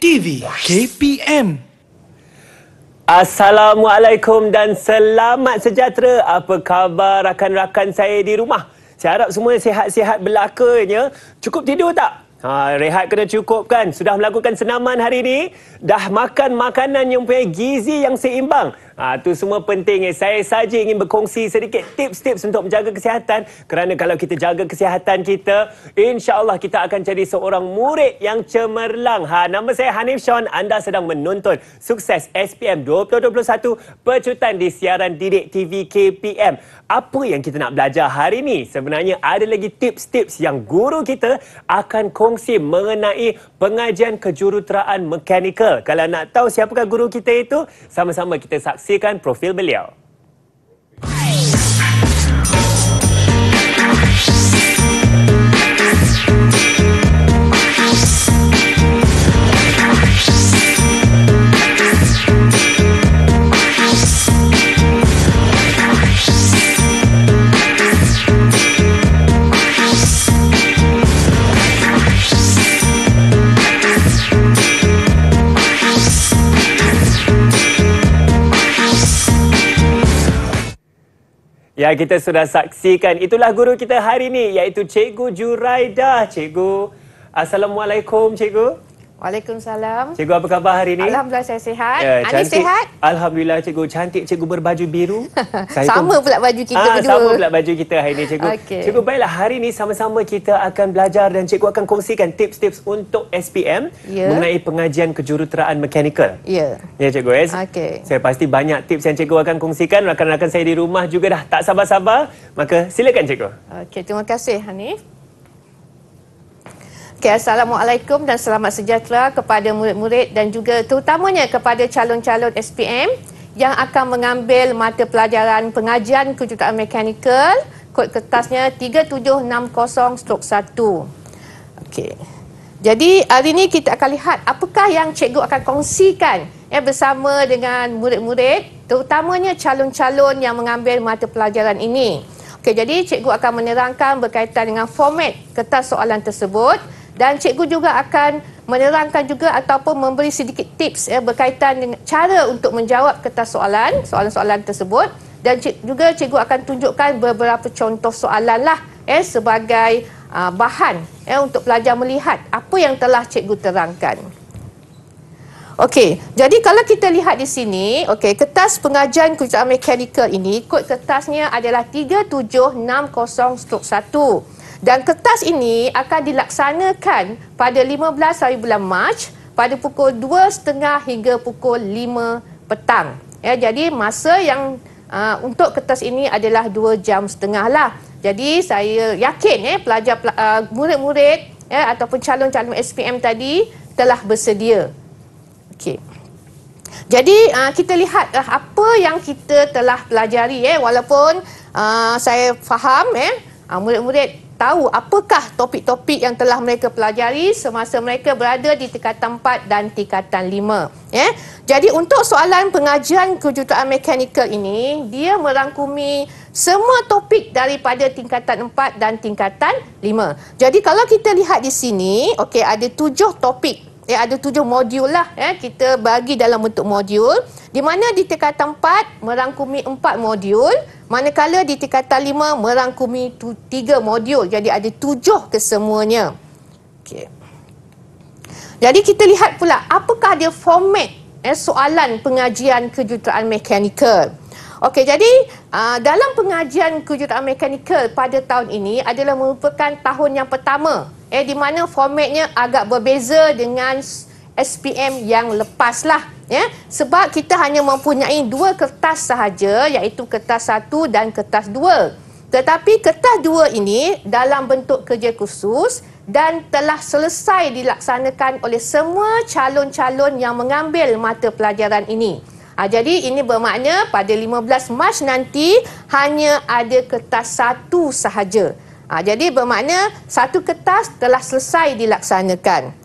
TV KPM. Assalamualaikum dan selamat sejahtera. Apa khabar rakan-rakan saya di rumah? Saya harap semua sihat-sihat belakanya. Cukup tidur tak? Rehat kena cukup kan? Sudah melakukan senaman hari ini? Dah makan makanan yang mempunyai gizi yang seimbang? Itu semua penting. Saya saja ingin berkongsi sedikit tips-tips untuk menjaga kesihatan. Kerana kalau kita jaga kesihatan kita, insya-Allah kita akan jadi seorang murid yang cemerlang. Nama saya Hanif Sean. Anda sedang menonton Sukses SPM 2021 Pecutan di siaran didik TV KPM. Apa yang kita nak belajar hari ini? Sebenarnya ada lagi tips-tips yang guru kita akan kongsi mengenai pengajian kejuruteraan mekanikal. Kalau nak tahu siapakah guru kita itu, sama-sama kita saksikan profil beliau. Ya, kita sudah saksikan. Itulah guru kita hari ini, iaitu Cikgu Juraidah. Cikgu, Assalamualaikum, Cikgu. Waalaikumsalam. Cikgu, apa khabar hari ini? Alhamdulillah saya sihat. Ya, Anis sihat? Alhamdulillah, Cikgu. Cantik Cikgu berbaju biru. Sama pula baju kita berdua. Sama pula baju kita hari ini, Cikgu. Okay. Cikgu, baiklah. Hari ini sama-sama kita akan belajar dan Cikgu akan kongsikan tips-tips untuk SPM mengenai pengajian kejuruteraan mekanikal. Ya. Ya, Cikgu. Okey. Saya pasti banyak tips yang Cikgu akan kongsikan. Rakan-rakan saya di rumah juga dah tak sabar-sabar. Maka silakan, Cikgu. Okey, terima kasih Hanif. Okay, Assalamualaikum dan selamat sejahtera kepada murid-murid dan juga terutamanya kepada calon-calon SPM yang akan mengambil mata pelajaran pengajian kejuruteraan mekanikal. Kod kertasnya 3760/1. Okey. Jadi hari ini kita akan lihat apakah yang cikgu akan kongsikan bersama dengan murid-murid, terutamanya calon-calon yang mengambil mata pelajaran ini. Okey, jadi cikgu akan menerangkan berkaitan dengan format kertas soalan tersebut. Dan cikgu juga akan menerangkan juga ataupun memberi sedikit tips berkaitan dengan cara untuk menjawab kertas soalan-soalan tersebut. Dan juga cikgu akan tunjukkan beberapa contoh soalan lah sebagai bahan untuk pelajar melihat apa yang telah cikgu terangkan. Okey, jadi kalau kita lihat di sini, kertas pengajian kejuruteraan mekanikal ini, kod kertasnya adalah 3760/1. Dan kertas ini akan dilaksanakan pada 15 hari bulan Mac pada pukul 2.30 hingga pukul 5 petang. Jadi masa yang untuk kertas ini adalah 2.5 jam lah. Jadi saya yakin pelajar murid-murid ataupun calon-calon SPM tadi telah bersedia. Okey. Jadi kita lihat apa yang kita telah pelajari walaupun saya faham murid-murid tahu apakah topik-topik yang telah mereka pelajari semasa mereka berada di tingkatan 4 dan tingkatan 5. Jadi untuk soalan pengajian kejuruteraan mekanikal ini, dia merangkumi semua topik daripada tingkatan 4 dan tingkatan 5. Jadi kalau kita lihat di sini, ada 7 topik. Ada 7 modul lah. Kita bagi dalam bentuk modul. Di mana di tingkatan 4 merangkumi 4 modul. Manakala di tingkatan 5 merangkumi 3 modul. Jadi ada 7 kesemuanya. Okey. Jadi kita lihat pula apakah dia format soalan pengajian kejuruteraan mekanikal. Okey, jadi dalam pengajian kejuruteraan mekanikal pada tahun ini adalah merupakan tahun yang pertama di mana formatnya agak berbeza dengan SPM yang lepas lah. Sebab kita hanya mempunyai 2 kertas sahaja, iaitu kertas 1 dan kertas 2. Tetapi kertas 2 ini dalam bentuk kerja khusus dan telah selesai dilaksanakan oleh semua calon-calon yang mengambil mata pelajaran ini. Jadi ini bermakna pada 15 Mac nanti hanya ada kertas 1 sahaja. Jadi bermakna satu kertas telah selesai dilaksanakan.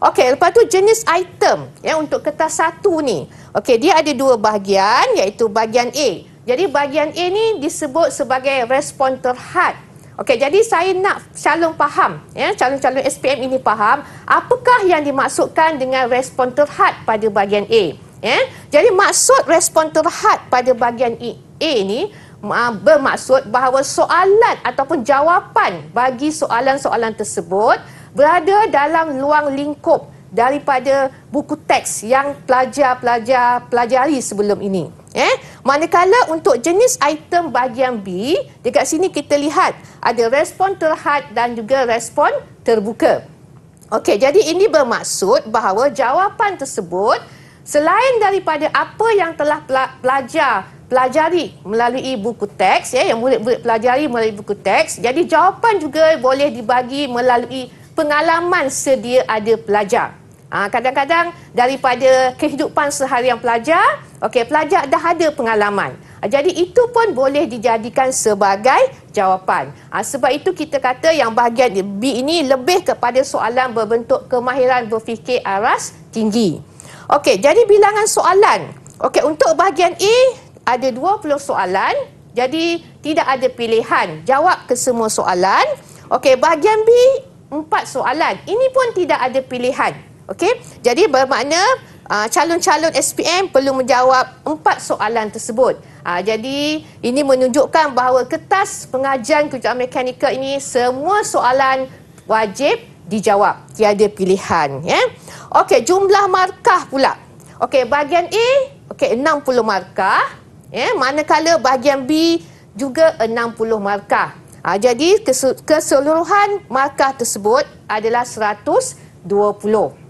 Okey, lepas tu jenis item untuk kertas 1 ni. Okey, dia ada 2 bahagian, iaitu bahagian A. Jadi bahagian A ni disebut sebagai respon terhad Okey, jadi saya nak calon faham, ya, calon-calon SPM ini faham apakah yang dimaksudkan dengan respon terhad pada bahagian A. Ya. Jadi maksud respon terhad pada bahagian A ni bermaksud bahawa soalan ataupun jawapan bagi soalan-soalan tersebut berada dalam luang lingkup daripada buku teks yang pelajar-pelajar pelajari sebelum ini. Manakala untuk jenis item bahagian B, dekat sini kita lihat ada respon terhad dan juga respon terbuka. Okey, jadi ini bermaksud bahawa jawapan tersebut selain daripada apa yang telah pelajar pelajari melalui buku teks, yang murid-murid pelajari melalui buku teks, jadi jawapan juga boleh dibagi melalui pengalaman sedia ada pelajar. Kadang-kadang daripada kehidupan seharian pelajar, pelajar dah ada pengalaman. Jadi itu pun boleh dijadikan sebagai jawapan. Sebab itu kita kata yang bahagian B ini lebih kepada soalan berbentuk kemahiran berfikir aras tinggi. Okey, jadi bilangan soalan. Okey, untuk bahagian A ada 20 soalan. Jadi tidak ada pilihan. Jawab ke semua soalan. Okey, bahagian B 4 soalan. Ini pun tidak ada pilihan. Okey, jadi bermakna calon-calon SPM perlu menjawab 4 soalan tersebut. Jadi ini menunjukkan bahawa kertas pengajian kejuruteraan mekanikal ini semua soalan wajib dijawab. Tiada pilihan. Okey, jumlah markah pula. Okey, bahagian A 60 markah. Manakala bahagian B juga 60 markah. Jadi keseluruhan markah tersebut adalah 120.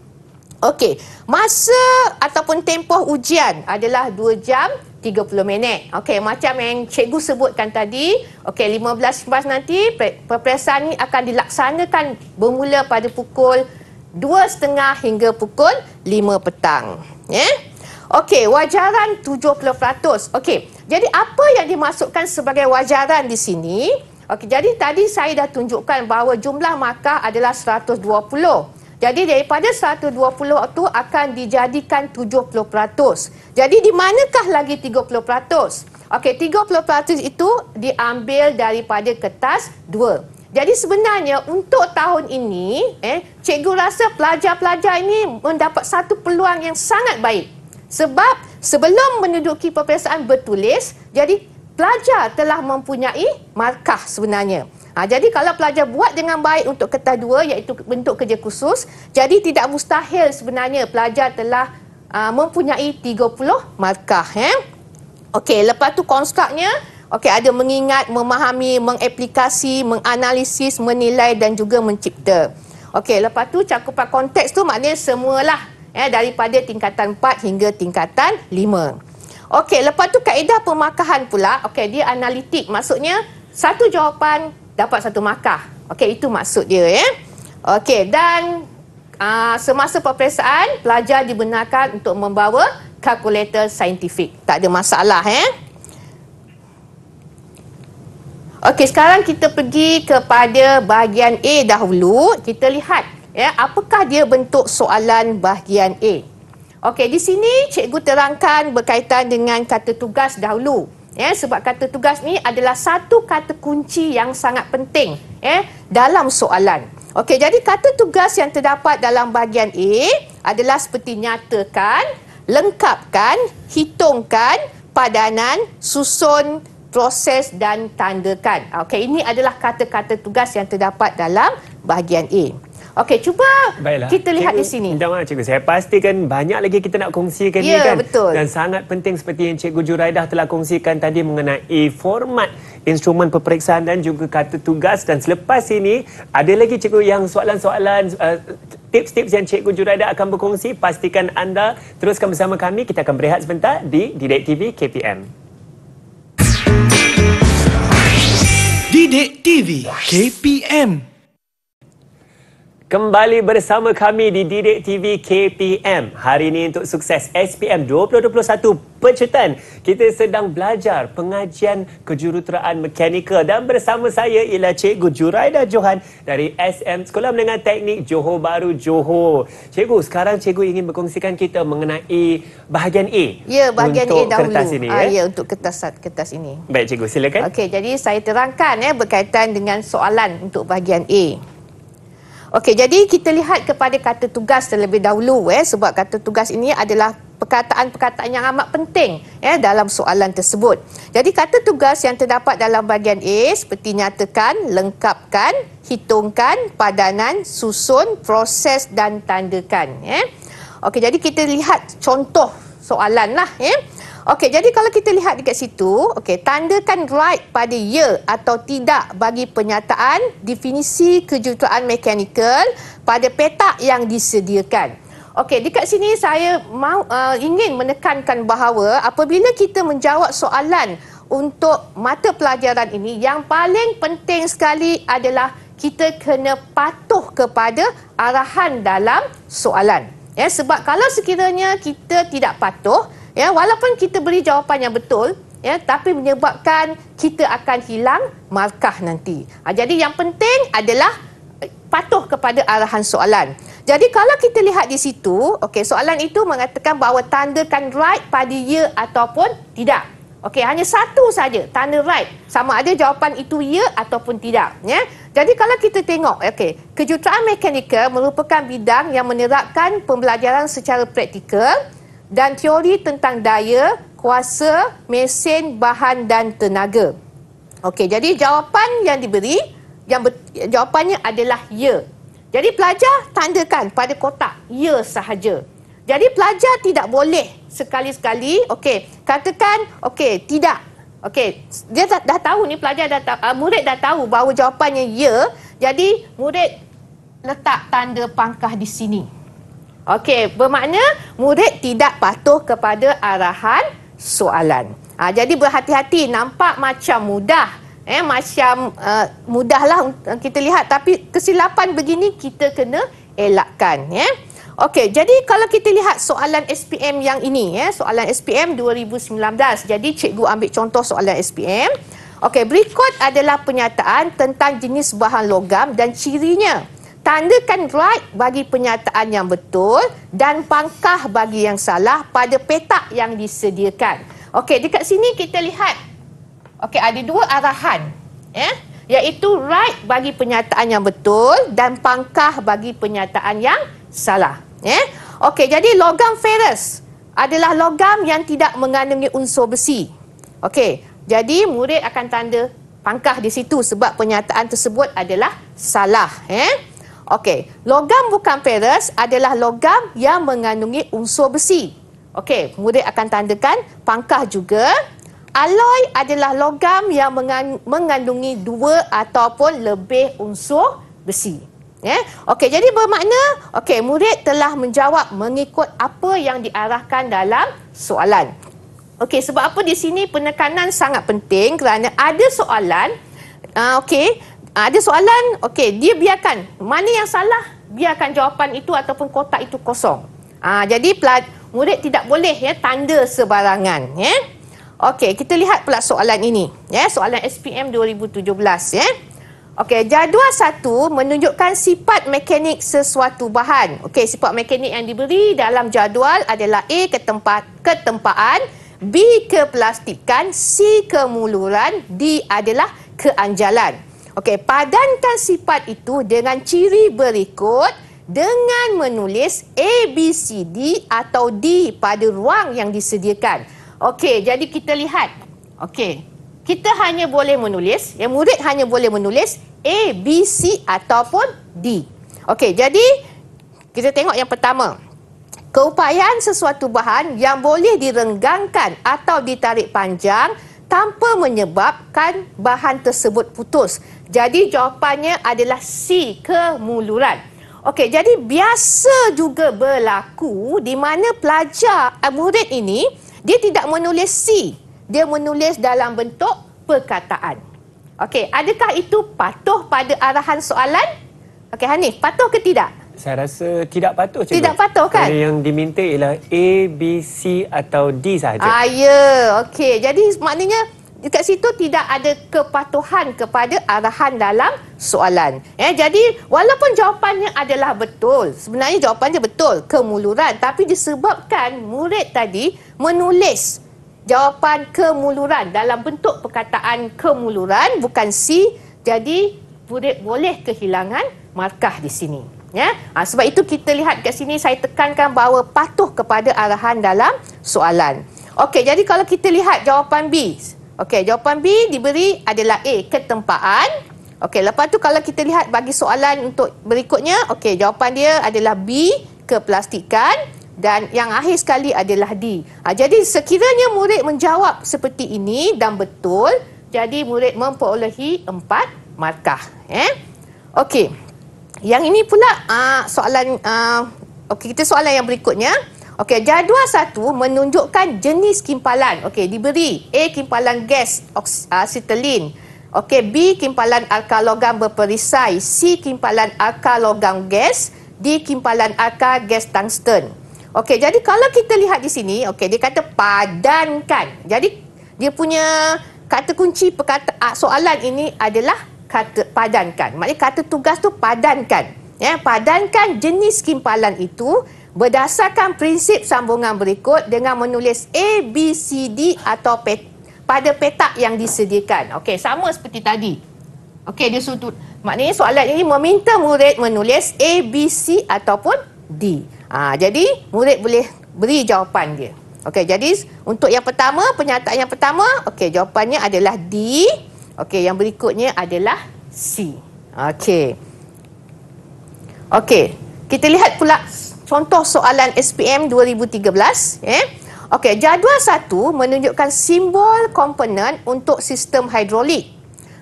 Okey, masa ataupun tempoh ujian adalah 2 jam 30 minit. Okey, macam yang cikgu sebutkan tadi, 15 Mac nanti peperiksaan ini akan dilaksanakan bermula pada pukul 2.30 hingga pukul 5 petang. Okey, wajaran 70%. Okey, jadi apa yang dimaksudkan sebagai wajaran di sini? Okey, jadi tadi saya dah tunjukkan bahawa jumlah markah adalah 120. Jadi daripada 120 itu akan dijadikan 70%. Jadi di manakah lagi 30%? Okey, 30% itu diambil daripada kertas 2. Jadi sebenarnya untuk tahun ini, cikgu rasa pelajar-pelajar ini mendapat satu peluang yang sangat baik. Sebab sebelum menduduki peperiksaan bertulis, jadi pelajar telah mempunyai markah sebenarnya. Jadi kalau pelajar buat dengan baik untuk kertas 2 iaitu bentuk kerja khusus, jadi tidak mustahil sebenarnya pelajar telah mempunyai 30 markah. Okey, lepas tu konstruknya, ada mengingat, memahami, mengaplikasi, menganalisis, menilai dan juga mencipta. Okey, lepas tu cakupan konteks tu maknanya semualah daripada tingkatan 4 hingga tingkatan 5. Okey, lepas tu kaedah pemarkahan pula. Okey, dia analitik. Maksudnya satu jawapan dapat satu markah. Okey, itu maksud dia. Okey, dan semasa peperiksaan pelajar dibenarkan untuk membawa kalkulator saintifik. Tak ada masalah. Okey, sekarang kita pergi kepada bahagian A dahulu. Kita lihat apakah dia bentuk soalan bahagian A. Okey, di sini cikgu terangkan berkaitan dengan kata tugas dahulu. Sebab kata tugas ni adalah satu kata kunci yang sangat penting dalam soalan. Okey, jadi kata tugas yang terdapat dalam bahagian A adalah seperti nyatakan, lengkapkan, hitungkan, padanan, susun, proses dan tandakan. Okey, ini adalah kata-kata tugas yang terdapat dalam bahagian A. Okey, cuba kita lihat cikgu, di sini. Minta maaf cikgu, saya pastikan banyak lagi kita nak kongsikan ni Ya, kan. betul. Dan sangat penting seperti yang Cikgu Juraidah telah kongsikan tadi mengenai format instrumen peperiksaan dan juga kata tugas. Dan selepas ini ada lagi cikgu yang soalan-soalan tips-tips yang Cikgu Juraidah akan berkongsi. Pastikan anda teruskan bersama kami. Kita akan berehat sebentar di Didik TV KPM. Didik TV KPM. Kembali bersama kami di Didik TV KPM. Hari ini untuk sukses SPM 2021 Penceritaan, kita sedang belajar pengajian kejuruteraan mekanikal dan bersama saya ialah Cikgu Juraida Johan dari SM Sekolah Menengah Teknik Johor Bahru, Johor. Cikgu, sekarang cikgu ingin berkongsikan kita mengenai bahagian A. Ya, bahagian untuk A dahulu. Kertas ini, Ya, untuk kertas ini. Baik cikgu, silakan. Okey, jadi saya terangkan berkaitan dengan soalan untuk bahagian A. Okey, jadi kita lihat kepada kata tugas terlebih dahulu sebab kata tugas ini adalah perkataan-perkataan yang amat penting dalam soalan tersebut. Jadi kata tugas yang terdapat dalam bahagian A seperti nyatakan, lengkapkan, hitungkan, padanan, susun, proses dan tandakan. Okey, jadi kita lihat contoh soalan lah. Okey, jadi kalau kita lihat dekat situ, tandakan right pada ya atau tidak bagi penyataan definisi kejuruteraan mekanikal pada petak yang disediakan. Okey, dekat sini saya ingin menekankan bahawa apabila kita menjawab soalan untuk mata pelajaran ini, yang paling penting sekali adalah kita kena patuh kepada arahan dalam soalan. Sebab kalau sekiranya kita tidak patuh, walaupun kita beri jawapan yang betul, tapi menyebabkan kita akan hilang markah nanti. Jadi yang penting adalah patuh kepada arahan soalan. Jadi kalau kita lihat di situ, soalan itu mengatakan bahawa tandakan right pada ya ataupun tidak. Hanya satu saja, tanda right. Sama ada jawapan itu ya ataupun tidak. Jadi kalau kita tengok, kejuruteraan mekanikal merupakan bidang yang menerapkan pembelajaran secara praktikal dan teori tentang daya, kuasa, mesin, bahan dan tenaga. Jadi jawapan yang diberi, jawapannya adalah ya. Jadi pelajar tandakan pada kotak ya sahaja. Jadi pelajar tidak boleh sekali-sekali, katakan tidak. Dia dah tahu ni, pelajar dah tahu, murid dah tahu bahawa jawapannya ya. Jadi murid letak tanda pangkah di sini. Bermakna murid tidak patuh kepada arahan soalan. Jadi berhati-hati, nampak macam mudah. Mudahlah kita lihat, tapi kesilapan begini kita kena elakkan. Jadi kalau kita lihat soalan SPM yang ini, soalan SPM 2019. Jadi cikgu ambil contoh soalan SPM. Berikut adalah penyataan tentang jenis bahan logam dan cirinya. Tandakan right bagi penyataan yang betul dan pangkah bagi yang salah pada petak yang disediakan. Dekat sini kita lihat. Ada dua arahan. Iaitu right bagi penyataan yang betul dan pangkah bagi penyataan yang salah. Jadi logam ferrous adalah logam yang tidak mengandungi unsur besi. Jadi murid akan tanda pangkah di situ sebab pernyataan tersebut adalah salah. Logam bukan ferrous adalah logam yang mengandungi unsur besi. Murid akan tandakan pangkah juga. Alloy adalah logam yang mengandungi dua ataupun lebih unsur besi. Jadi bermakna murid telah menjawab mengikut apa yang diarahkan dalam soalan. Sebab apa di sini penekanan sangat penting kerana ada soalan ada soalan, dia biarkan mana yang salah, biarkan jawapan itu ataupun kotak itu kosong. Jadi murid tidak boleh tanda sebarangan. Kita lihat pula soalan ini. Soalan SPM 2017. Jadual 1 menunjukkan sifat mekanik sesuatu bahan. Sifat mekanik yang diberi dalam jadual adalah A, ketempaan, B, keplastikan, C, kemuluran, D adalah keanjalan. Padankan sifat itu dengan ciri berikut dengan menulis A, B, C, D atau D pada ruang yang disediakan. Jadi kita lihat. Kita hanya boleh menulis, murid hanya boleh menulis A, B, C ataupun D. Jadi kita tengok yang pertama. Keupayaan sesuatu bahan yang boleh direnggangkan atau ditarik panjang tanpa menyebabkan bahan tersebut putus. Jadi jawapannya adalah C, kemuluran. Jadi biasa juga berlaku di mana pelajar, murid ini, dia tidak menulis C. Dia menulis dalam bentuk perkataan. Adakah itu patuh pada arahan soalan? Okey, Hanif, patuh ke tidak? Saya rasa tidak patuh, cikgu. Tidak patuh kan? Kerana yang diminta ialah A, B, C atau D sahaja. Ya. Okey. Jadi maknanya dekat situ tidak ada kepatuhan kepada arahan dalam soalan. Jadi walaupun jawapannya adalah betul, sebenarnya jawapannya betul, kemuluran, tapi disebabkan murid tadi menulis jawapan kemuluran dalam bentuk perkataan kemuluran bukan C, jadi murid boleh kehilangan markah di sini. Sebab itu kita lihat kat sini saya tekankan bahawa patuh kepada arahan dalam soalan. Okey, jadi kalau kita lihat jawapan B. Okey, jawapan B diberi adalah A, ketempaan. Okey, lepas tu kalau kita lihat bagi soalan untuk berikutnya, okey, jawapan dia adalah B, keplastikan, dan yang akhir sekali adalah D. Jadi sekiranya murid menjawab seperti ini dan betul, jadi murid memperolehi 4 markah. Okey. Yang ini pula soalan kita soalan yang berikutnya. Okey, jadual 1 menunjukkan jenis kimpalan. Okey, diberi A, kimpalan gas asetilin. Okey, B, kimpalan alkalogam berperisai. C, kimpalan alkalogam gas. D, kimpalan alkal gas tungsten. Okey, jadi kalau kita lihat di sini, okey, dia kata padankan. Jadi dia punya kata kunci soalan ini adalah kata padankan. Maknanya kata tugas tu padankan. Padankan jenis kimpalan itu berdasarkan prinsip sambungan berikut dengan menulis A, B, C, D atau pada petak yang disediakan. Okey, sama seperti tadi. Okey, dia sudut. Maknanya soalan ini meminta murid menulis A, B, C ataupun D. Jadi murid boleh beri jawapan dia. Okey, jadi untuk yang pertama, penyataan yang pertama, okey, jawapannya adalah D. Okey, yang berikutnya adalah C. Okey. Okey, kita lihat pula contoh soalan SPM 2013. Okey, jadual 1 menunjukkan simbol komponen untuk sistem hidrolik.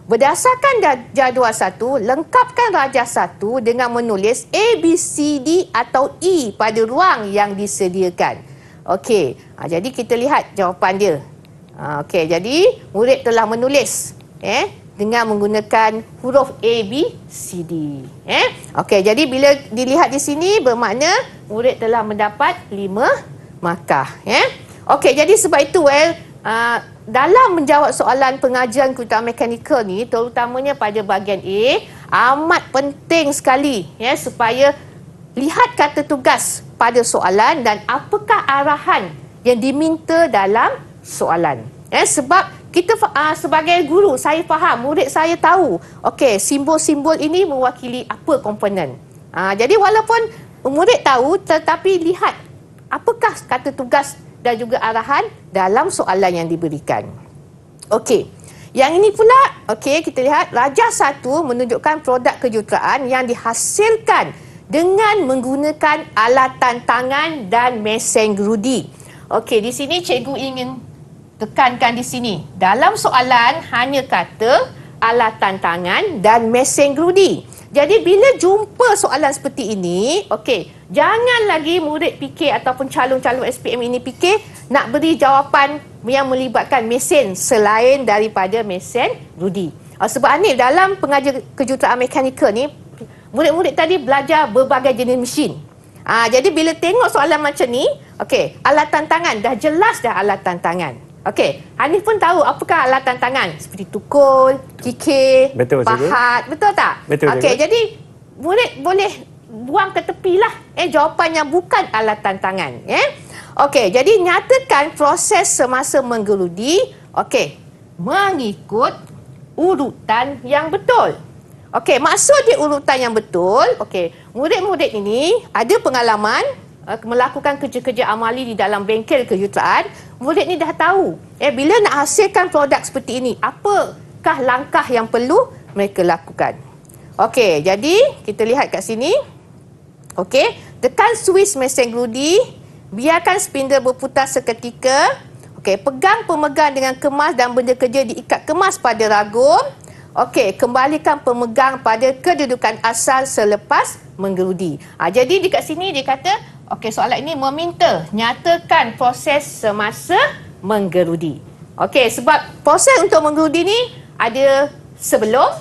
Berdasarkan jadual 1, lengkapkan rajah 1 dengan menulis A, B, C, D atau E pada ruang yang disediakan. Okey, jadi kita lihat jawapan dia. Okey, jadi murid telah menulis dengan menggunakan huruf A, B, C, D. Okey, jadi bila dilihat di sini bermakna murid telah mendapat 5 markah. Okey, jadi sebab itu dalam menjawab soalan pengajian kejuruteraan mekanikal ni, terutamanya pada bahagian A, amat penting sekali supaya lihat kata tugas pada soalan dan apakah arahan yang diminta dalam soalan. Sebab kita sebagai guru, saya faham, murid saya tahu, okey, simbol-simbol ini mewakili apa komponen. Jadi walaupun murid tahu, tetapi lihat apakah kata tugas dan juga arahan dalam soalan yang diberikan. Okey, yang ini pula, okey, kita lihat rajah 1 menunjukkan produk kejuruteraan yang dihasilkan dengan menggunakan alatan tangan dan mesin gerudi. Okey, di sini cikgu ingin tekankan di sini. Dalam soalan hanya kata alatan tangan dan mesin gerudi. Jadi bila jumpa soalan seperti ini, okey, jangan lagi murid fikir ataupun calon-calon SPM ini fikir nak beri jawapan yang melibatkan mesin selain daripada mesin gerudi. Sebab ni dalam pengajar kejuruteraan mekanikal ni, murid-murid tadi belajar berbagai jenis mesin. Jadi bila tengok soalan macam ni, okey, alatan tangan dah jelas dah alatan tangan. Okey, Hanif pun tahu apakah alatan tangan seperti tukul, kikir, pahat, betul tak? Betul. Okey, jadi murid boleh buang ke tepilah jawapan yang bukan alatan tangan. Okey, jadi nyatakan proses semasa menggerudi, okey, mengikut urutan yang betul. Okey, maksud dia urutan yang betul, okey, murid-murid ini ada pengalaman melakukan kerja-kerja amali di dalam bengkel kejuruteraan. Murid ni dah tahu bila nak hasilkan produk seperti ini, apakah langkah yang perlu mereka lakukan. Okey, jadi kita lihat kat sini. Okey, tekan switch mesin gerudi, biarkan spindle berputar seketika. Okey, pegang pemegang dengan kemas dan benda kerja diikat kemas pada ragum. Okey, kembalikan pemegang pada kedudukan asal selepas menggerudi. Jadi dekat sini dia kata, okey, soalan ini meminta nyatakan proses semasa menggerudi. Okey, sebab proses untuk menggerudi ni ada sebelum,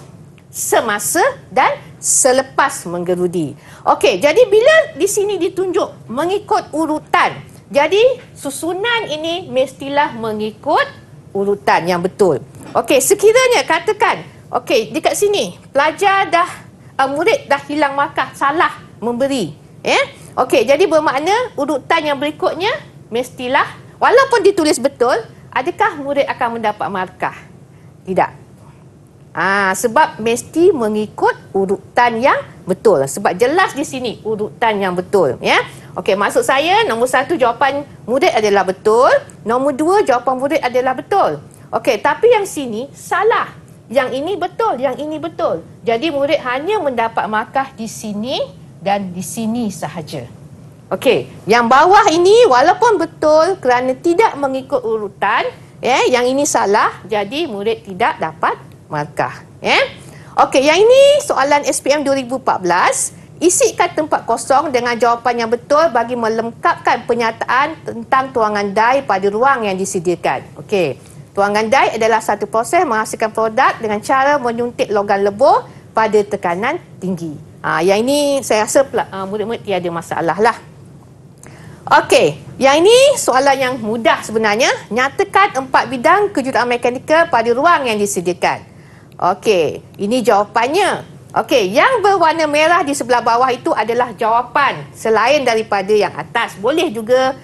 semasa dan selepas menggerudi. Okey, jadi bila di sini ditunjuk mengikut urutan, jadi susunan ini mestilah mengikut urutan yang betul. Okey, sekiranya katakan, okey, dekat sini pelajar murid dah hilang markah, salah memberi. Okey, jadi bermakna urutan yang berikutnya mestilah, walaupun ditulis betul, adakah murid akan mendapat markah? Tidak. Sebab mesti mengikut urutan yang betul. Sebab jelas di sini urutan yang betul. Okey, maksud saya nombor 1 jawapan murid adalah betul. Nombor 2 jawapan murid adalah betul. Okey, tapi yang sini salah. Yang ini betul, yang ini betul. Jadi murid hanya mendapat markah di sini dan di sini sahaja. Okey, yang bawah ini walaupun betul kerana tidak mengikut urutan, yang ini salah, jadi murid tidak dapat markah. Okey, yang ini soalan SPM 2014. Isikan tempat kosong dengan jawapan yang betul bagi melengkapkan penyataan tentang tuangan dai pada ruang yang disediakan. Okey, tuangan dai adalah satu proses menghasilkan produk dengan cara menyuntik logam lebur pada tekanan tinggi. Yang ini saya rasa murid-murid tiada masalah lah. Okey, yang ini soalan yang mudah sebenarnya. Nyatakan 4 bidang kejuruteraan mekanikal pada ruang yang disediakan. Okey, ini jawapannya. Okey, yang berwarna merah di sebelah bawah itu adalah jawapan selain daripada yang atas. Boleh juga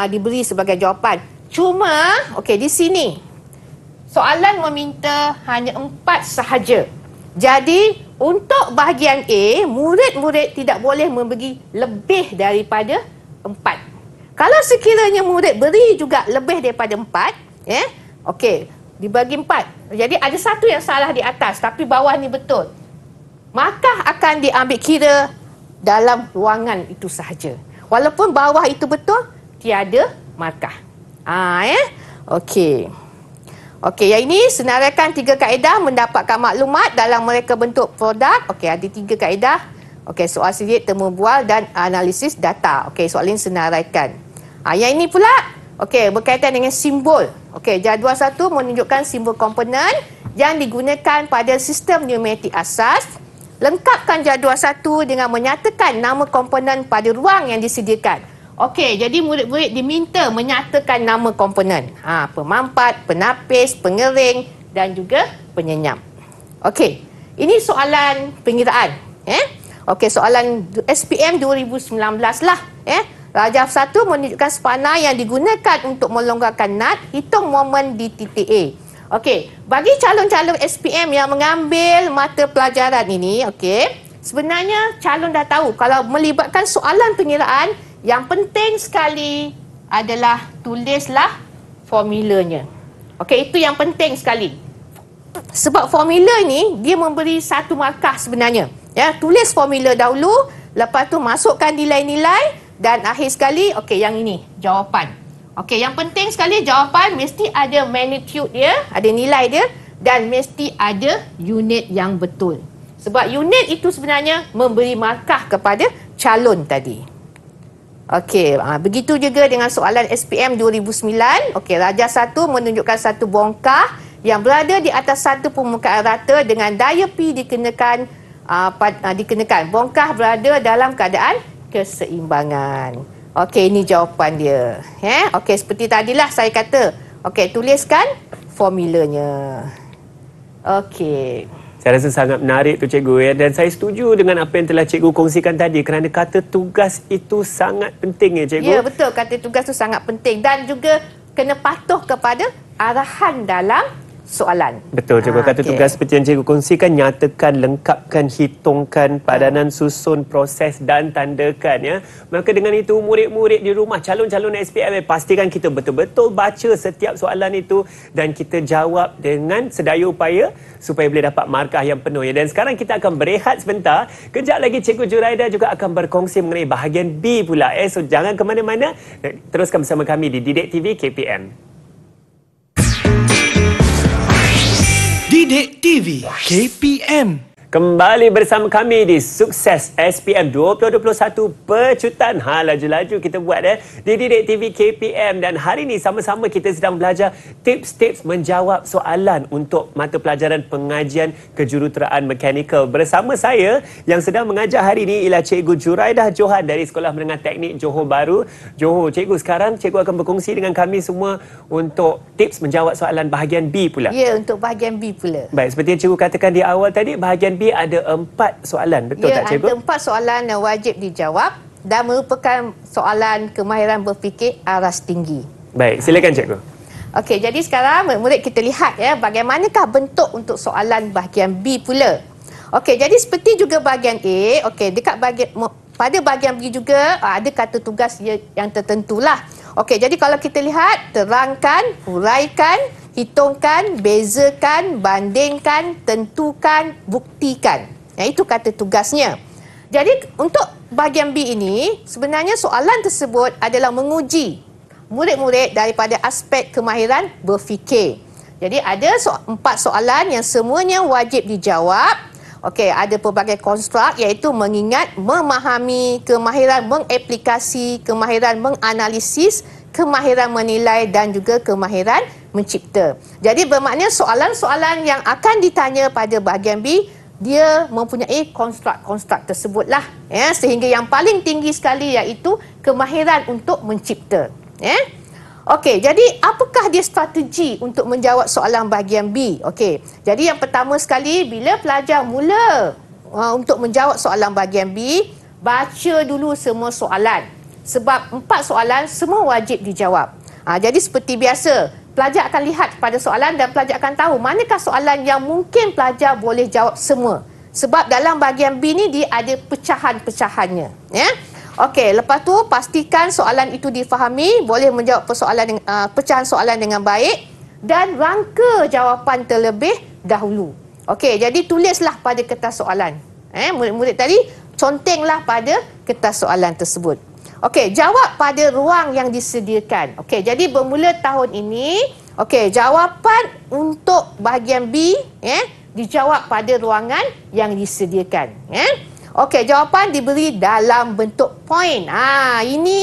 diberi sebagai jawapan. Cuma, okey, di sini soalan meminta hanya 4 sahaja. Jadi, untuk bahagian A, murid-murid tidak boleh memberi lebih daripada 4. Kalau sekiranya murid beri juga lebih daripada 4, okey, dibagi 4. Jadi ada satu yang salah di atas tapi bawah ni betul. Markah akan diambil kira dalam ruangan itu sahaja. Walaupun bawah itu betul, tiada markah. Okey. Okey, yang ini senaraikan 3 kaedah mendapatkan maklumat dalam mereka bentuk produk. Okey, ada 3 kaedah. Okey, soal sidik, temu bual dan analisis data. Okey, soal ini senaraikan. Yang ini pula, okey, berkaitan dengan simbol. Okey, jadual 1 menunjukkan simbol komponen yang digunakan pada sistem pneumatik asas. Lengkapkan jadual 1 dengan menyatakan nama komponen pada ruang yang disediakan. Okey, jadi murid-murid diminta menyatakan nama komponen. Pemampat, penapis, pengering dan juga penyenyap. Okey, ini soalan pengiraan. Okey, soalan SPM 2019 lah. Rajaf 1 menunjukkan spana yang digunakan untuk melonggarkan nut, hitung momen di titik A. Okey, bagi calon-calon SPM yang mengambil mata pelajaran ini, okey, sebenarnya calon dah tahu kalau melibatkan soalan pengiraan, yang penting sekali adalah tulislah formulanya. Okey, itu yang penting sekali. Sebab formula ni dia memberi 1 markah sebenarnya. Tulis formula dahulu, lepas tu masukkan nilai-nilai dan akhir sekali, okey, yang ini jawapan. Okey, yang penting sekali jawapan mesti ada magnitude dia, ada nilai dia dan mesti ada unit yang betul. Sebab unit itu sebenarnya memberi markah kepada calon tadi. Okey, begitu juga dengan soalan SPM 2009. Okey, Rajah 1 menunjukkan satu bongkah yang berada di atas satu permukaan rata dengan daya P dikenakan. Bongkah berada dalam keadaan keseimbangan. Okey, ini jawapan dia. Okey, seperti tadilah saya kata. Okey, tuliskan formulanya. Okey. Saya rasa sangat menarik tu cikgu dan saya setuju dengan apa yang telah cikgu kongsikan tadi kerana kata tugas itu sangat penting cikgu. Ya, betul, kata tugas itu sangat penting dan juga kena patuh kepada arahan dalam soalan. Betul, cikgu. Kata tugas seperti yang cikgu kongsikan, nyatakan, lengkapkan, hitungkan, padanan susun, proses dan tandakan. Maka dengan itu, murid-murid di rumah, calon-calon SPM, pastikan kita betul-betul baca setiap soalan itu dan kita jawab dengan sedaya upaya supaya boleh dapat markah yang penuh. Dan sekarang kita akan berehat sebentar. Kejap lagi Cikgu Juraida juga akan berkongsi mengenai bahagian B pula. So, jangan ke mana-mana. Teruskan bersama kami di Didik TV KPM. Didik TV KPM. Kembali bersama kami di Sukses SPM 2021 Pecutan. Laju-laju kita buat di Didik TV KPM, dan hari ini sama-sama kita sedang belajar tips-tips menjawab soalan untuk mata pelajaran pengajian kejuruteraan mekanikal. Bersama saya yang sedang mengajar hari ini ialah Cikgu Juraidah Johan dari Sekolah Menengah Teknik Johor Bahru. Johor, Cikgu, sekarang Cikgu akan berkongsi dengan kami semua untuk tips menjawab soalan bahagian B pula. Ya, untuk bahagian B pula. Baik, seperti yang Cikgu katakan di awal tadi, bahagian B ada 4 soalan, betul tak Cikgu? Ada 4 soalan yang wajib dijawab dan merupakan soalan kemahiran berfikir aras tinggi. Baik, silakan Cikgu. Okey, jadi sekarang murid kita lihat bagaimanakah bentuk untuk soalan bahagian B pula. Okey, jadi seperti juga bahagian A, pada bahagian B juga ada kata tugas yang tertentulah. Okey, jadi kalau kita lihat, terangkan, huraikan, hitungkan, bezakan, bandingkan, tentukan, buktikan. Itu kata tugasnya. Jadi untuk bahagian B ini, sebenarnya soalan tersebut adalah menguji murid-murid daripada aspek kemahiran berfikir. Jadi ada 4 soalan yang semuanya wajib dijawab. Okey, ada pelbagai konstruk, iaitu mengingat, memahami, kemahiran mengaplikasi, kemahiran menganalisis, kemahiran menilai dan juga kemahiran mencipta. Jadi bermakna soalan-soalan yang akan ditanya pada bahagian B, dia mempunyai konstruk-konstruk tersebutlah. Sehingga yang paling tinggi sekali iaitu kemahiran untuk mencipta. Okey, jadi apakah dia strategi untuk menjawab soalan bahagian B? Okey, jadi yang pertama sekali, bila pelajar mula untuk menjawab soalan bahagian B, baca dulu semua soalan. Sebab 4 soalan semua wajib dijawab. Jadi seperti biasa, pelajar akan lihat pada soalan dan pelajar akan tahu manakah soalan yang mungkin pelajar boleh jawab semua. Sebab dalam bahagian B ni dia ada pecahan-pecahannya. Okey, lepas tu pastikan soalan itu difahami, boleh menjawab pecahan soalan dengan baik dan rangka jawapan terlebih dahulu. Okey, jadi tulislah pada kertas soalan. Murid-murid tadi contenglah pada kertas soalan tersebut. Okey, jawab pada ruang yang disediakan. Okey, jadi bermula tahun ini, okey, jawapan untuk bahagian B dijawab pada ruangan yang disediakan. Okey, jawapan diberi dalam bentuk poin. Ini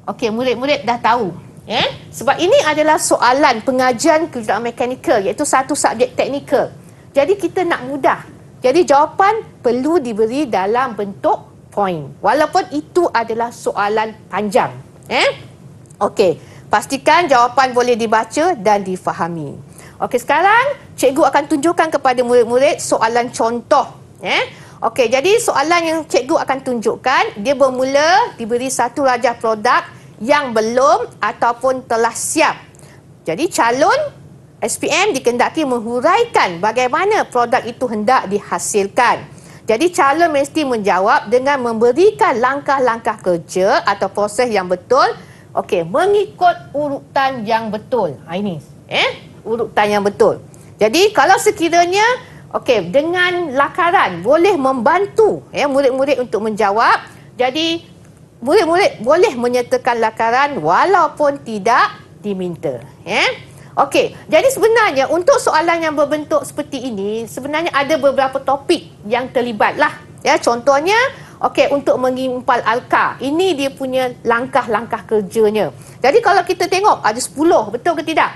okey, murid-murid dah tahu. Sebab ini adalah soalan pengajian kejuruteraan mekanikal, iaitu satu subjek teknikal. Jadi kita nak mudah. Jadi jawapan perlu diberi dalam bentuk poin. Walaupun itu adalah soalan panjang. Okey, pastikan jawapan boleh dibaca dan difahami. Okey, sekarang cikgu akan tunjukkan kepada murid-murid soalan contoh. Okey, jadi soalan yang cikgu akan tunjukkan, dia bermula diberi satu rajah produk yang belum ataupun telah siap. Jadi calon SPM dikehendaki menghuraikan bagaimana produk itu hendak dihasilkan. Jadi calon mesti menjawab dengan memberikan langkah-langkah kerja atau proses yang betul. Okey, mengikut urutan yang betul. Ini, urutan yang betul. Jadi kalau sekiranya okey, dengan lakaran boleh membantu murid-murid untuk menjawab. Jadi murid-murid boleh menyertakan lakaran walaupun tidak diminta. Okey, jadi sebenarnya untuk soalan yang berbentuk seperti ini, sebenarnya ada beberapa topik yang terlibatlah. Contohnya, okey, untuk mengimpal alka. Ini dia punya langkah-langkah kerjanya. Jadi kalau kita tengok ada 10, betul ke tidak?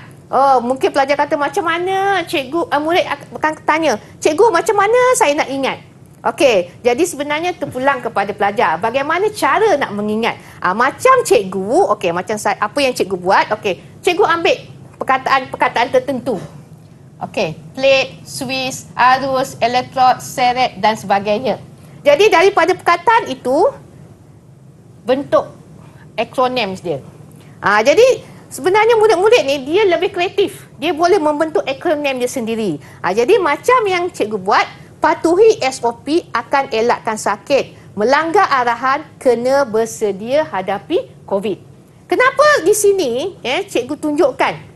Mungkin pelajar kata, macam mana cikgu, murid akan tanya, cikgu, macam mana saya nak ingat? Okey, jadi sebenarnya terpulang kepada pelajar. Bagaimana cara nak mengingat? Macam cikgu, okey, macam saya, apa yang cikgu buat? Okey, cikgu ambil perkataan tertentu. Okey, plate, Swiss, arus, elektrod, seret dan sebagainya. Jadi daripada perkataan itu, bentuk akronim dia. Jadi sebenarnya murid-murid ni dia lebih kreatif. Dia boleh membentuk akronim dia sendiri. Jadi macam yang cikgu buat, patuhi SOP akan elakkan sakit. Melanggar arahan, kena bersedia hadapi COVID. Kenapa di sini cikgu tunjukkan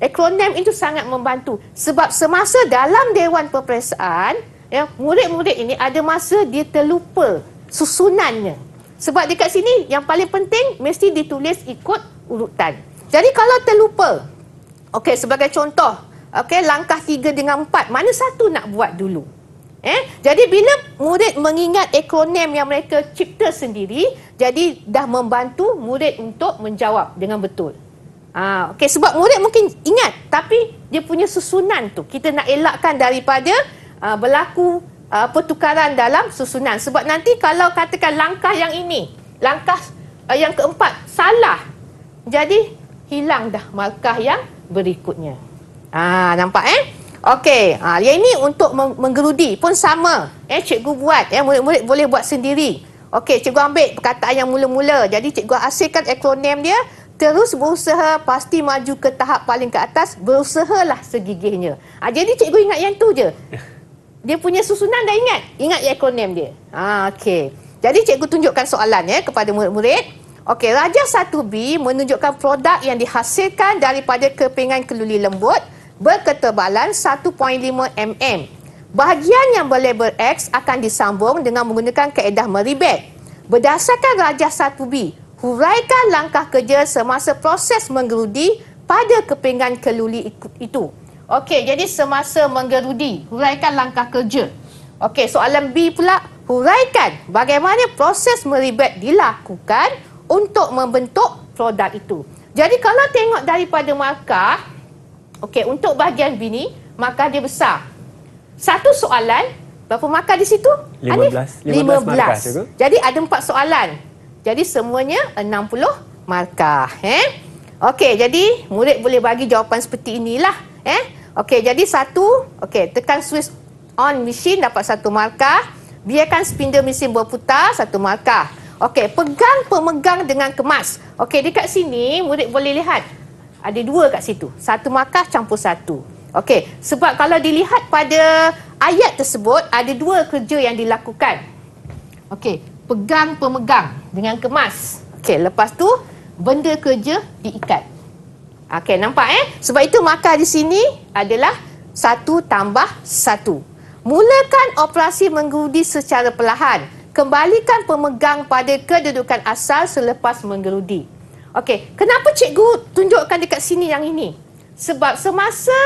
akronim itu sangat membantu. Sebab semasa dalam Dewan Peperiksaan, murid-murid ini ada masa dia terlupa susunannya. Sebab dekat sini yang paling penting mesti ditulis ikut urutan. Jadi kalau terlupa, okey, sebagai contoh, okey, langkah 3 dengan 4, mana satu nak buat dulu? Jadi bila murid mengingat akronim yang mereka cipta sendiri, jadi dah membantu murid untuk menjawab dengan betul. Okey, sebab murid mungkin ingat, tapi dia punya susunan tu kita nak elakkan daripada berlaku pertukaran dalam susunan. Sebab nanti kalau katakan langkah yang ini, langkah yang keempat salah, jadi hilang dah markah yang berikutnya. Nampak Okey, yang ini untuk menggerudi pun sama. Cikgu buat, murid-murid boleh buat sendiri. Okey, cikgu ambil perkataan yang mula-mula. Jadi cikgu hasilkan akronim dia, terus berusaha pasti maju ke tahap paling ke atas, berusahalah segigihnya. Jadi cikgu ingat yang tu je. Dia punya susunan dah ingat. Ingat akronim dia. Okey. Jadi cikgu tunjukkan soalan kepada murid-murid. Okey, Raja 1B menunjukkan produk yang dihasilkan daripada kepingan keluli lembut berketebalan 1.5 mm. Bahagian yang berlabel X akan disambung dengan menggunakan kaedah meribet. Berdasarkan Raja 1B, huraikan langkah kerja semasa proses menggerudi pada kepingan keluli itu. Okey, jadi semasa menggerudi, huraikan langkah kerja. Okey, soalan B pula, huraikan bagaimana proses meribet dilakukan untuk membentuk produk itu. Jadi kalau tengok daripada markah, okey, untuk bahagian B ni, markah dia besar. Satu soalan, berapa markah di situ? 15 markah, cikgu. Jadi ada 4 soalan. Jadi semuanya 60 markah. Okey, jadi murid boleh bagi jawapan seperti inilah. Okey, jadi tekan switch on mesin dapat 1 markah. Biarkan spindle mesin berputar 1 markah. Okey, pegang pemegang dengan kemas. Okey, dekat sini murid boleh lihat. Ada 2 kat situ. 1 markah campur 1. Okey, sebab kalau dilihat pada ayat tersebut, ada 2 kerja yang dilakukan. Okey, pegang pemegang dengan kemas. Okey, lepas tu benda kerja diikat. Okey, nampak Sebab itu markah di sini adalah 1 tambah 1. Mulakan operasi menggerudi secara perlahan. Kembalikan pemegang pada kedudukan asal selepas menggerudi. Okey, kenapa cikgu tunjukkan dekat sini yang ini? Sebab semasa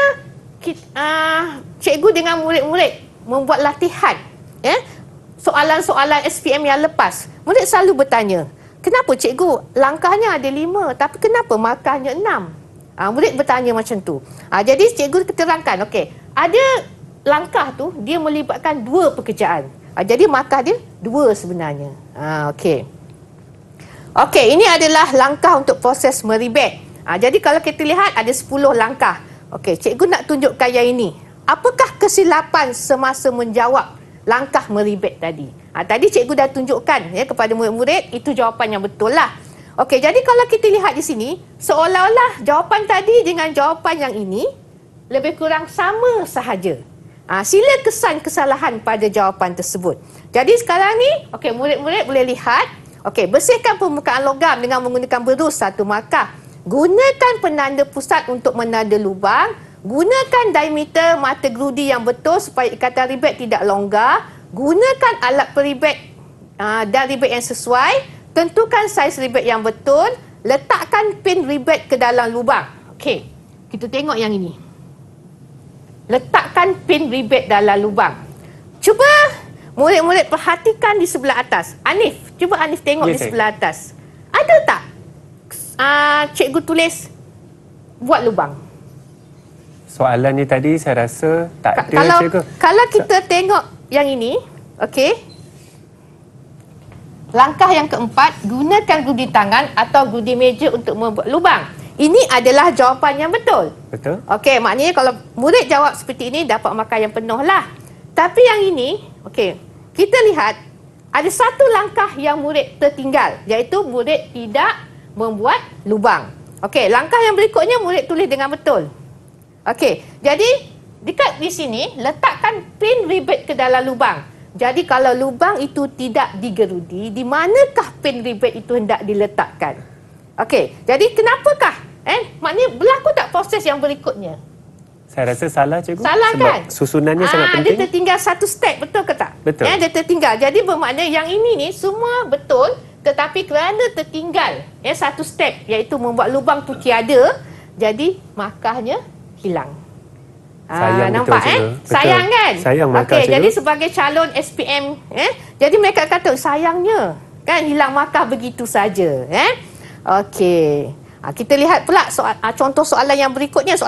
cikgu dengan murid-murid membuat latihan, soalan-soalan SPM yang lepas, murid selalu bertanya, kenapa cikgu langkahnya ada 5 tapi kenapa markahnya 6? Murid bertanya macam tu. Jadi cikgu terangkan, okey, ada langkah tu dia melibatkan 2 pekerjaan. Jadi markah dia 2 sebenarnya. Okey. Okey, ini adalah langkah untuk proses meribet. Jadi kalau kita lihat ada 10 langkah. Okey, cikgu nak tunjukkan yang ini. Apakah kesilapan semasa menjawab langkah meribet tadi? Tadi cikgu dah tunjukkan kepada murid-murid, itu jawapan yang betul lah. Okey, jadi kalau kita lihat di sini, seolah-olah jawapan tadi dengan jawapan yang ini lebih kurang sama sahaja. Sila kesan kesalahan pada jawapan tersebut. Jadi sekarang ni, okey, murid-murid boleh lihat. Okey, bersihkan permukaan logam dengan menggunakan berus 1 markah. Gunakan penanda pusat untuk menanda lubang. Gunakan diameter mata gerudi yang betul supaya ikatan ribet tidak longgar. Gunakan alat peribet dan ribet yang sesuai. Tentukan saiz ribet yang betul. Letakkan pin ribet ke dalam lubang. Okey, kita tengok yang ini. Letakkan pin ribet dalam lubang. Cuba murid-murid perhatikan di sebelah atas. Anif, cuba Anif tengok di sebelah atas. Ada tak cikgu tulis buat lubang? Soalan ni tadi saya rasa tak ada, cikgu. Kalau kita tengok yang ini, okey. Langkah yang keempat, gunakan gerudi tangan atau gerudi meja untuk membuat lubang. Ini adalah jawapan yang betul. Betul. Okey, maknanya kalau murid jawab seperti ini, dapat markah yang penuh lah. Tapi yang ini, okey, kita lihat ada 1 langkah yang murid tertinggal, iaitu murid tidak membuat lubang. Okey, langkah yang berikutnya murid tulis dengan betul. Okey, jadi dekat di sini, letakkan pin ribet ke dalam lubang. Jadi kalau lubang itu tidak digerudi, di manakah pin ribet itu hendak diletakkan? Okey, jadi kenapakah? Maknanya berlaku tak proses yang berikutnya? Saya rasa salah, cikgu. Salah sebab kan? Susunannya sangat penting. Dia tertinggal 1 step, betul ke tak? Betul. Dia tertinggal. Jadi bermakna yang ini ni semua betul, tetapi kerana tertinggal 1 step, iaitu membuat lubang tu tiada, jadi markahnya hilang. Sayang nampak betul, cikgu. Sayang kan? Sayang markah, Okey, cikgu. jadi sebagai calon SPM, jadi mereka kata sayangnya kan hilang markah begitu saja, Okey. Kita lihat pula contoh soalan yang berikutnya,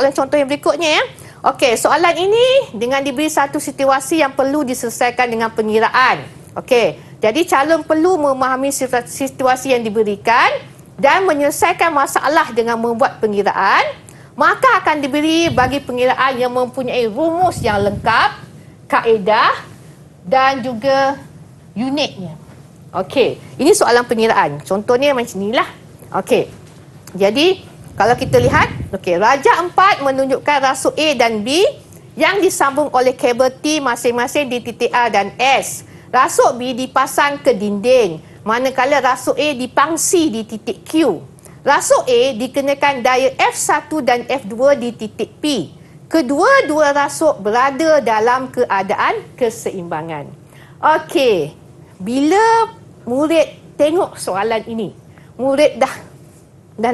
Okey, soalan ini dengan diberi satu situasi yang perlu diselesaikan dengan pengiraan. Okey, jadi calon perlu memahami situasi yang diberikan dan menyelesaikan masalah dengan membuat pengiraan. Maka akan diberi bagi pengiraan yang mempunyai rumus yang lengkap, kaedah dan juga unitnya. Okey, ini soalan pengiraan. Contohnya macam inilah. Okey, jadi kalau kita lihat, Raja 4 menunjukkan rasuk A dan B yang disambung oleh kabel T masing-masing di titik A dan S. Rasuk B dipasang ke dinding, manakala rasuk A dipangsi di titik Q. Rasuk A dikenakan daya F1 dan F2 di titik P. Kedua-dua rasuk berada dalam keadaan keseimbangan. Okey, bila murid tengok soalan ini, murid dah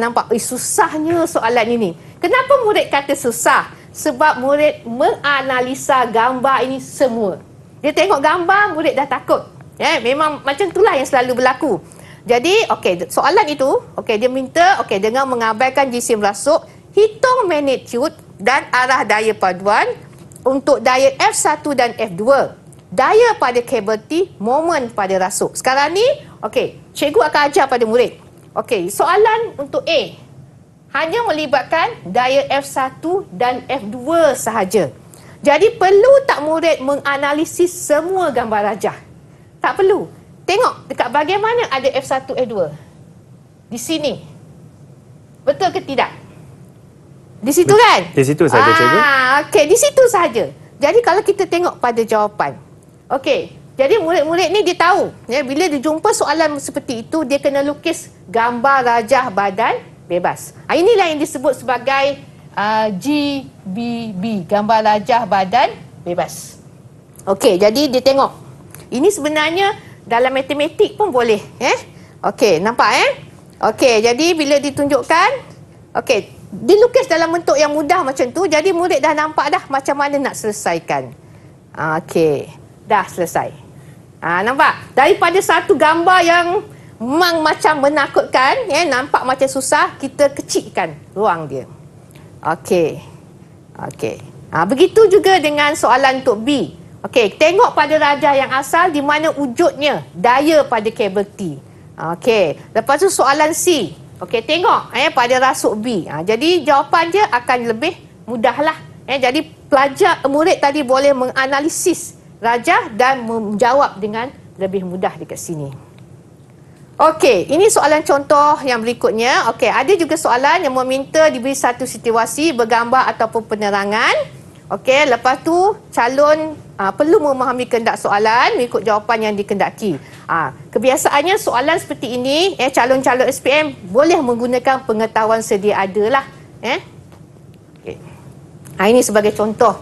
nampak susahnya soalan ini. Kenapa murid kata susah? Sebab murid menganalisa gambar ini semua. Dia tengok gambar, murid dah takut. Memang macam itulah yang selalu berlaku. Jadi, soalan itu, dia minta, dengan mengabaikan jisim rasuk, hitung magnitude dan arah daya paduan untuk daya F1 dan F2. Daya pada kabel T, moment pada rasuk. Sekarang ni, cikgu akan ajar pada murid. Soalan untuk A hanya melibatkan daya F1 dan F2 sahaja. Jadi, perlu tak murid menganalisis semua gambar rajah? Tak perlu. Tengok dekat bahagian mana ada F1, F2. Di sini. Betul ke tidak? Di situ kan? Di situ saja, cikgu. Okey, di situ saja. Jadi kalau kita tengok pada jawapan. Okey, jadi murid-murid ni dia tahu. Bila dia jumpa soalan seperti itu, dia kena lukis gambar rajah badan bebas. Inilah yang disebut sebagai GBB, gambar rajah badan bebas. Okey, jadi dia tengok. Ini sebenarnya dalam matematik pun boleh. Okey, nampak Okey, jadi bila ditunjukkan, dilukis dalam bentuk yang mudah macam tu, jadi murid dah nampak dah macam mana nak selesaikan. Okey, dah selesai. Nampak? Daripada satu gambar yang memang macam menakutkan, nampak macam susah, kita kecilkan ruang dia. Okey. Begitu juga dengan soalan untuk B. Tengok pada rajah yang asal di mana wujudnya daya pada kabel T. Lepas tu soalan C. Tengok pada rasuk B. Jadi jawapan dia akan lebih mudahlah. Jadi murid tadi boleh menganalisis rajah dan menjawab dengan lebih mudah dekat sini. Ini soalan contoh yang berikutnya. Ada juga soalan yang meminta diberi satu situasi bergambar ataupun penerangan. Lepas tu calon perlu memahami kehendak soalan mengikut jawapan yang dikehendaki. Kebiasaannya soalan seperti ini, calon-calon SPM boleh menggunakan pengetahuan sedia ada lah. Ini sebagai contoh.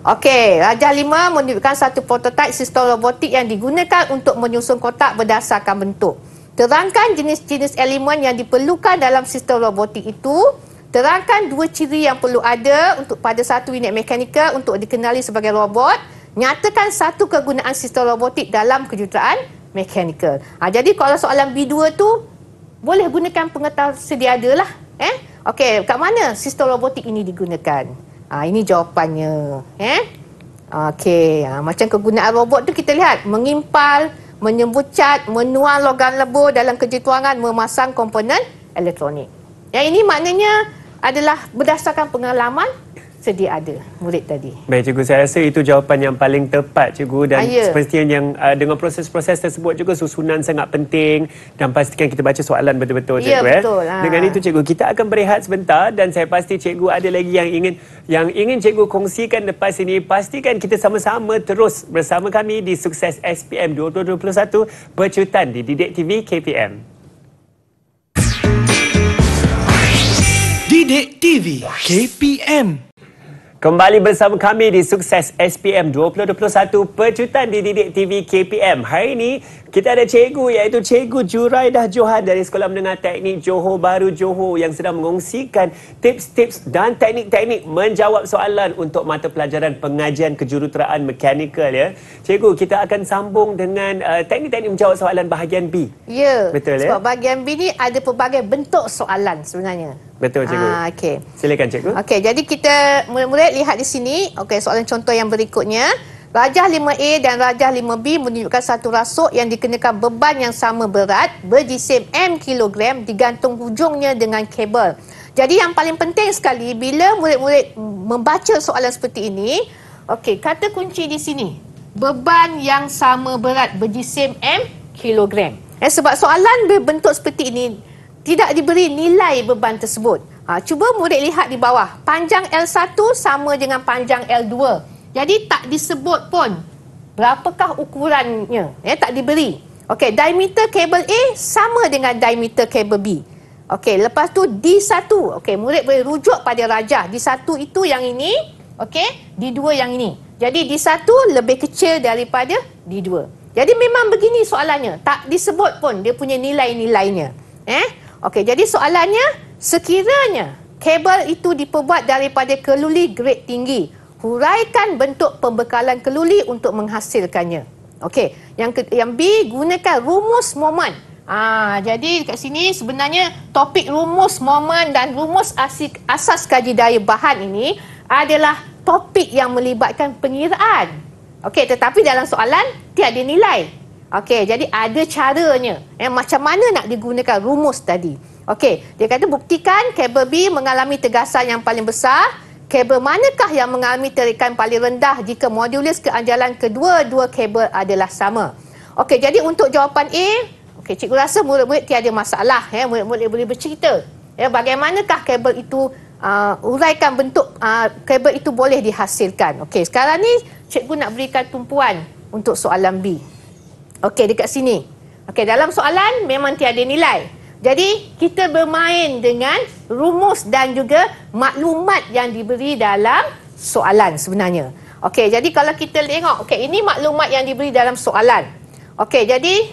Rajah 5 menunjukkan satu prototipe sistem robotik yang digunakan untuk menyusun kotak berdasarkan bentuk. Terangkan jenis-jenis elemen yang diperlukan dalam sistem robotik itu. Terangkan dua ciri yang perlu ada pada satu unit mekanikal untuk dikenali sebagai robot. Nyatakan satu kegunaan sistem robotik dalam kejuruteraan mekanikal. Jadi kalau soalan B2 tu boleh gunakan pengetahuan sedia ada lah. Kat mana sistem robotik ini digunakan? Ini jawapannya. Macam kegunaan robot tu kita lihat. Mengimpal, menyembut cat, menuang logam lebur dalam kejuruterangan, memasang komponen elektronik. Yang ini maknanya adalah berdasarkan pengalaman sedia ada murid tadi. Baik, cikgu, saya rasa itu jawapan yang paling tepat, cikgu, dan sepertinya yang dengan proses-proses tersebut juga susunan sangat penting dan pastikan kita baca soalan betul-betul, cikgu. Betul. Dengan itu, cikgu, kita akan berehat sebentar dan saya pasti cikgu ada lagi yang ingin cikgu kongsikan lepas ini. Pastikan kita sama-sama terus bersama kami di Sukses SPM 2021 bercutan di Didik TV KPM. Didik TV KPM. Kembali bersama kami di Sukses SPM 2021 Pecutan Dididik TV KPM. Hari ini kita ada cikgu iaitu Cikgu Juraidah Johan dari Sekolah Menengah Teknik Johor Bahru Johor yang sedang mengongsikan tips-tips dan teknik-teknik menjawab soalan untuk mata pelajaran pengajian kejuruteraan mekanikal ya. Cikgu, kita akan sambung dengan teknik-teknik menjawab soalan bahagian B. Ya, betul sebab ya? bahagian B ni ada pelbagai bentuk soalan sebenarnya. Betul cikgu. Okey. Silakan cikgu. Okey, jadi kita murid-murid lihat di sini. Okey, soalan contoh yang berikutnya. Rajah 5A dan rajah 5B menunjukkan satu rasuk yang dikenakan beban yang sama berat berjisim M kilogram digantung hujungnya dengan kabel. Jadi yang paling penting sekali bila murid-murid membaca soalan seperti ini, okey, kata kunci di sini. Beban yang sama berat berjisim M kilogram. Sebab soalan berbentuk seperti ini tidak diberi nilai beban tersebut. Cuba murid lihat di bawah. Panjang L1 sama dengan panjang L2. Jadi tak disebut pun berapakah ukurannya. Tak diberi. Okey, diameter kabel A sama dengan diameter kabel B. Okey, lepas tu D1. Okey, murid boleh rujuk pada rajah. D1 itu yang ini. Okey, D2 yang ini. Jadi D1 lebih kecil daripada D2. Jadi memang begini soalannya. Tak disebut pun dia punya nilai-nilainya. Okey, jadi soalannya, sekiranya kabel itu diperbuat daripada keluli grade tinggi, huraikan bentuk pembekalan keluli untuk menghasilkannya. Okey, yang B, gunakan rumus momen. Jadi kat sini sebenarnya topik rumus momen dan rumus asas kaji daya bahan ini adalah topik yang melibatkan pengiraan. Okey, tetapi dalam soalan tiada nilai. Okey, jadi ada caranya. Macam mana nak digunakan rumus tadi. Okey, dia kata buktikan kabel B mengalami tegasan yang paling besar. Kabel manakah yang mengalami tarikan paling rendah jika modulus keanjalan kedua-dua kabel adalah sama. Okey, jadi untuk jawapan A, okey, cikgu rasa murid-murid tiada masalah. Murid-murid boleh bercerita. Bagaimanakah kabel itu, uraikan bentuk kabel itu boleh dihasilkan. Okey, sekarang ni cikgu nak berikan tumpuan untuk soalan B. Okey, dekat sini. Okey, dalam soalan memang tiada nilai. Jadi, kita bermain dengan rumus dan juga maklumat yang diberi dalam soalan sebenarnya. Okey, jadi kalau kita tengok, okey, ini maklumat yang diberi dalam soalan. Okey, jadi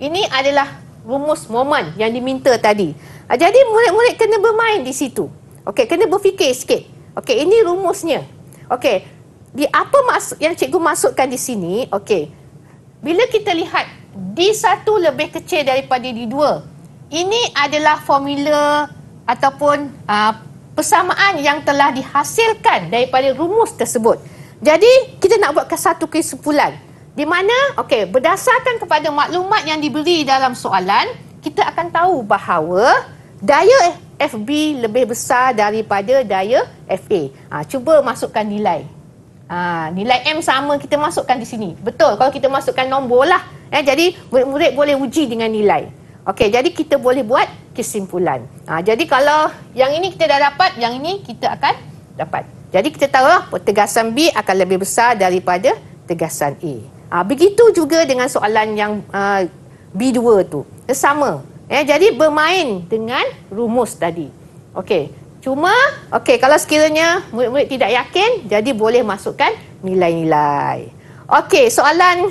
ini adalah rumus momen yang diminta tadi. Jadi, murid-murid kena bermain di situ. Okey, kena berfikir sikit. Okey, ini rumusnya. Okey, di apa yang cikgu masukkan di sini, okey, bila kita lihat D1 lebih kecil daripada D2, ini adalah formula ataupun persamaan yang telah dihasilkan daripada rumus tersebut. Jadi, kita nak buatkan satu kesimpulan. Di mana, okey, berdasarkan kepada maklumat yang diberi dalam soalan, kita akan tahu bahawa daya FB lebih besar daripada daya FA. Cuba masukkan nilai. Nilai M sama kita masukkan di sini. Betul, kalau kita masukkan nombor lah. Jadi murid-murid boleh uji dengan nilai. Okey, jadi kita boleh buat kesimpulan. Jadi kalau yang ini kita dah dapat, yang ini kita akan dapat. Jadi kita tahu lah, tegasan B akan lebih besar daripada tegasan A. Begitu juga dengan soalan yang B2 tu. Sama. Jadi bermain dengan rumus tadi. Okey. Cuma, okey, kalau sekiranya murid-murid tidak yakin, jadi boleh masukkan nilai-nilai. Okey, soalan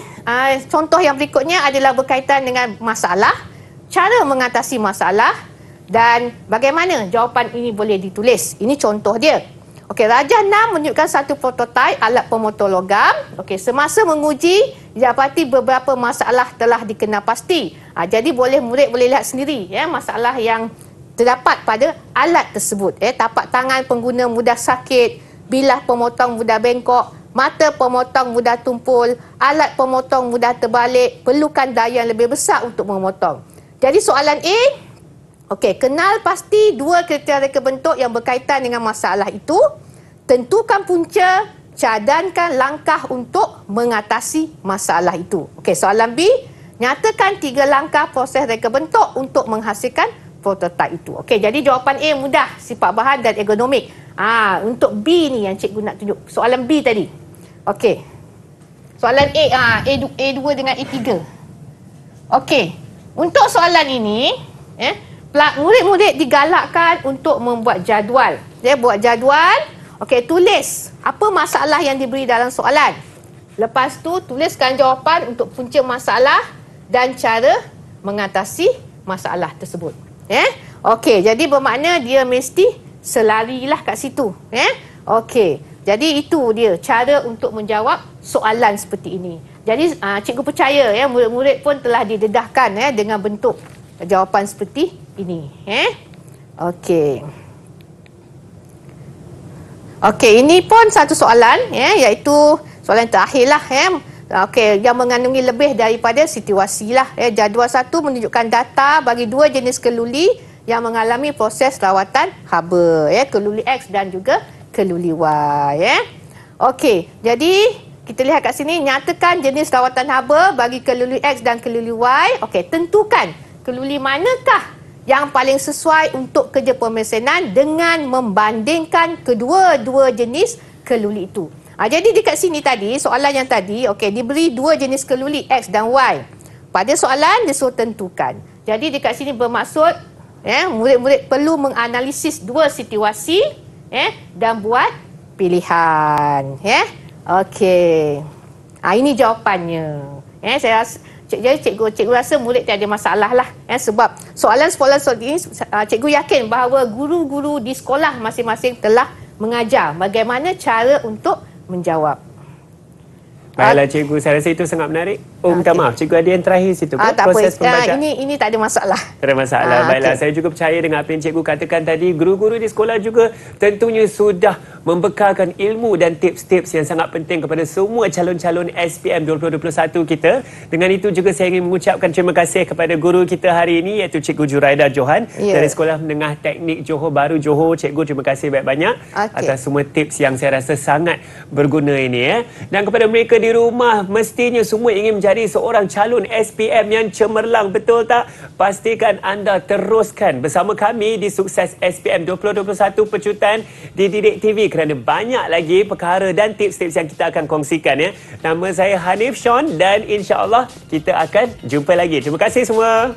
contoh yang berikutnya adalah berkaitan dengan masalah, cara mengatasi masalah dan bagaimana jawapan ini boleh ditulis. Ini contoh dia. Okey, rajah 6 menunjukkan satu prototipe alat pemotor logam. Okey, semasa menguji, didapati beberapa masalah telah dikenal pasti. Jadi murid boleh lihat sendiri masalah yang terdapat pada alat tersebut. Tapak tangan pengguna mudah sakit, bilah pemotong mudah bengkok, mata pemotong mudah tumpul, alat pemotong mudah terbalik, perlukan daya yang lebih besar untuk memotong. Jadi soalan A, okey, kenal pasti dua kriteria reka bentuk yang berkaitan dengan masalah itu, tentukan punca, cadangkan langkah untuk mengatasi masalah itu. Okey, soalan B, nyatakan 3 langkah proses reka bentuk untuk menghasilkan prototipe itu. Okey, jadi jawapan A mudah, sifat bahan dan ergonomik. Untuk B ni yang cikgu nak tunjuk. Soalan B tadi. Okey. Soalan A, A2 dengan A3. Okey. Untuk soalan ini, murid-murid digalakkan untuk membuat jadual. Buat jadual. Okey, tulis apa masalah yang diberi dalam soalan. Lepas tu, tuliskan jawapan untuk punca masalah dan cara mengatasi masalah tersebut. Okey, jadi bermakna dia mesti selarilah kat situ. Okey, jadi itu dia cara untuk menjawab soalan seperti ini. Jadi cikgu percaya murid-murid pun telah didedahkan dengan bentuk jawapan seperti ini. Okey. Okey, ini pun satu soalan iaitu soalan terakhirlah okey, yang mengandungi lebih daripada situasi lah. Jadual 1 menunjukkan data bagi 2 jenis keluli yang mengalami proses rawatan haba, keluli X dan juga keluli Y. Okey, jadi kita lihat kat sini, nyatakan jenis rawatan haba bagi keluli X dan keluli Y. Okey, tentukan keluli manakah yang paling sesuai untuk kerja pemesanan dengan membandingkan kedua-dua jenis keluli itu. Jadi dekat sini tadi, soalan yang tadi, okey, diberi 2 jenis keluli X dan Y. Pada soalan, disuruh tentukan. Jadi dekat sini bermaksud, murid-murid perlu menganalisis 2 situasi dan buat pilihan. Okey. Ini jawapannya. Saya rasa cikgu rasa murid tiada masalah lah. Sebab soalan ini, cikgu yakin bahawa guru-guru di sekolah masing-masing telah mengajar bagaimana cara untuk menjawab. Baiklah cikgu, saya rasa itu sangat menarik. Minta maaf, cikgu ada yang terakhir situ ke? Tak Proses apa. Ini tak ada masalah. Tak ada masalah. Baiklah, saya juga percaya dengan apa yang cikgu katakan tadi. Guru-guru di sekolah juga tentunya sudah membekalkan ilmu dan tips-tips yang sangat penting kepada semua calon-calon SPM 2021 kita. Dengan itu juga saya ingin mengucapkan terima kasih kepada guru kita hari ini iaitu Cikgu Juraida Johan dari Sekolah Menengah Teknik Johor Bahru, Johor. Cikgu, terima kasih banyak-banyak atas semua tips yang saya rasa sangat berguna ini. Dan kepada mereka di rumah, mestinya semua ingin menjadi seorang calon SPM yang cemerlang, betul tak? Pastikan anda teruskan bersama kami di Sukses SPM 2021 Pecutan di Didik TV kerana banyak lagi perkara dan tips-tips yang kita akan kongsikan. Nama saya Hanif Sean dan insya-Allah kita akan jumpa lagi. Terima kasih semua.